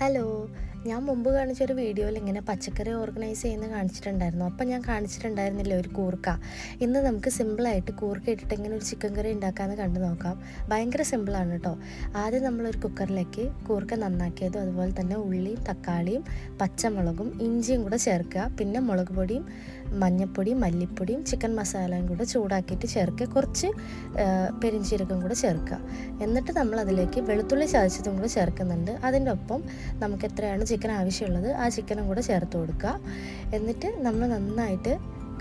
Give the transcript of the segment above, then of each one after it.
Hello, ഞാൻ മുമ്പ് കാണിച്ചൊരു വീഡിയോയിൽ ഇങ്ങനെ പച്ചക്കറി ഓർഗനൈസ് ചെയ്യുന്നത് കാണിച്ചിട്ടുണ്ടായിരുന്നു. അപ്പം ഞാൻ കാണിച്ചിട്ടുണ്ടായിരുന്നില്ല ഒരു കൂർക്ക. ഇന്ന് നമുക്ക് സിമ്പിളായിട്ട് കൂർക്ക ഇട്ടിട്ട് ഇങ്ങനെ ഒരു ചിക്കൻ കറി ഉണ്ടാക്കാമെന്ന് കണ്ടു നോക്കാം. ഭയങ്കര സിമ്പിളാണ് കേട്ടോ. ആദ്യം നമ്മളൊരു കുക്കറിലേക്ക് കൂർക്ക നന്നാക്കിയതും അതുപോലെ തന്നെ ഉള്ളിയും തക്കാളിയും പച്ചമുളകും ഇഞ്ചിയും കൂടെ ചേർക്കുക. പിന്നെ മുളക് പൊടിയും മഞ്ഞൾപ്പൊടിയും മല്ലിപ്പൊടിയും ചിക്കൻ മസാലയും കൂടെ ചൂടാക്കിയിട്ട് ചേർക്കുക. കുറച്ച് പെരിഞ്ചീരകം കൂടെ ചേർക്കുക. എന്നിട്ട് നമ്മൾ അതിലേക്ക് വെളുത്തുള്ളി ചതച്ചതും കൂടെ ചേർക്കുന്നുണ്ട്. അതിൻ്റെ ഒപ്പം നമുക്ക് എത്രയാണ് ചിക്കൻ ആവശ്യമുള്ളത് ആ ചിക്കനും കൂടെ ചേർത്ത് കൊടുക്കുക. എന്നിട്ട് നമ്മൾ നന്നായിട്ട്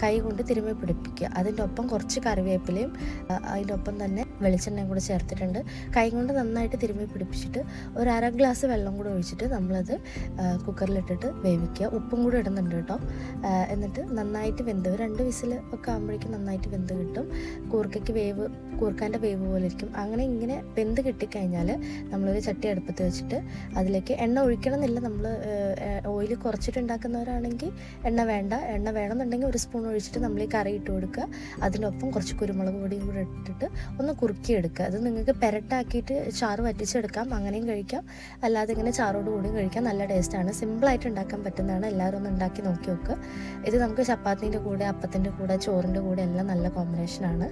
കൈ കൊണ്ട് തിരുമ്മി പിടിപ്പിക്കുക. അതിൻ്റെ ഒപ്പം കുറച്ച് കറിവേപ്പിലയും അതിൻ്റെ ഒപ്പം തന്നെ വെളിച്ചെണ്ണയും കൂടെ ചേർത്തിട്ടുണ്ട്. കൈ കൊണ്ട് നന്നായിട്ട് തിരുമ്മി പിടിപ്പിച്ചിട്ട് ഒരു അര ഗ്ലാസ് വെള്ളം കൂടെ ഒഴിച്ചിട്ട് നമ്മളത് കുക്കറിലിട്ടിട്ട് വേവിക്കുക. ഉപ്പും കൂടെ ഇടുന്നുണ്ട് കേട്ടോ. എന്നിട്ട് നന്നായിട്ട് വെന്ത് 2 വിസിൽ ഒക്കെ ആകുമ്പോഴേക്കും നന്നായിട്ട് വെന്ത് കിട്ടും. കൂർക്കാൻ്റെ വേവ് പോലെ ഇരിക്കും. അങ്ങനെ ഇങ്ങനെ വെന്ത് കിട്ടിക്കഴിഞ്ഞാൽ നമ്മളൊരു ചട്ടി അടുപ്പത്ത് വെച്ചിട്ട് അതിലേക്ക് എണ്ണ ഒഴിക്കണം എന്നില്ല. നമ്മൾ ഓയിൽ കുറച്ചിട്ടുണ്ടാക്കുന്നവരാണെങ്കിൽ എണ്ണ വേണ്ട. എണ്ണ വേണമെന്നുണ്ടെങ്കിൽ ഒരു സ്പൂൺ ഒഴിച്ചിട്ട് നമ്മൾ ഈ കറി ഇട്ട് കൊടുക്കുക. അതിനൊപ്പം കുറച്ച് കുരുമുളക് പൊടിയും കൂടെ ഇട്ടിട്ട് ഒന്ന് കുറുക്കിയെടുക്കുക. അത് നിങ്ങൾക്ക് പെരട്ടാക്കിയിട്ട് ചാറ് വറ്റിച്ചെടുക്കാം, അങ്ങനെയും കഴിക്കാം. അല്ലാതെ ഇങ്ങനെ ചാറോട് കൂടിയും കഴിക്കാം. നല്ല ടേസ്റ്റാണ്. സിമ്പിളായിട്ട് ഉണ്ടാക്കാൻ പറ്റുന്നതാണ്. എല്ലാവരും ഒന്ന് ഉണ്ടാക്കി നോക്കി നോക്കുക. ഇത് നമുക്ക് ചപ്പാത്തിൻ്റെ കൂടെ, അപ്പത്തിൻ്റെ കൂടെ, ചോറിൻ്റെ കൂടെ എല്ലാം നല്ല കോമ്പിനേഷനാണ്.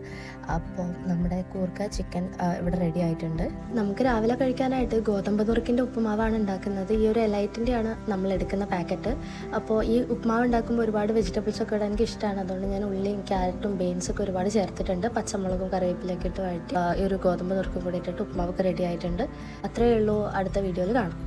അപ്പോൾ നമ്മുടെ കൂർക്ക ചിക്കൻ ഇവിടെ റെഡി ആയിട്ടുണ്ട്. നമുക്ക് രാവിലെ കഴിക്കാനായിട്ട് ഗോതമ്പ് നുറുക്കിൻ്റെ ഉപ്പുമാവാണ് ഉണ്ടാക്കുന്നത്. ഈ ഒരു എലൈറ്റിൻ്റെയാണ് നമ്മൾ എടുക്കുന്ന പാക്കറ്റ്. അപ്പോൾ ഈ ഉപ്പുമാവ് ഉണ്ടാക്കുമ്പോൾ ഒരുപാട് വെജിറ്റബിൾസൊക്കെ ഇടാൻ എനിക്ക് ഇഷ്ടമാണ്. അതുകൊണ്ട് ഞാൻ ഉള്ളിയും ക്യാരറ്റും ബീൻസൊക്കെ ഒരുപാട് ചേർത്തിട്ടുണ്ട്. പച്ചമുളകും കറിവേപ്പിലൊക്കെ ഇട്ട് വഴറ്റി ഈ ഒരു ഗോതമ്പ് നുറുക്കും കൂടി ഇട്ടിട്ട് ഉപ്പുമാവൊക്കെ റെഡി ആയിട്ടുണ്ട്. അത്രയേ ഉള്ളൂ. അടുത്ത വീഡിയോയിൽ കാണാം.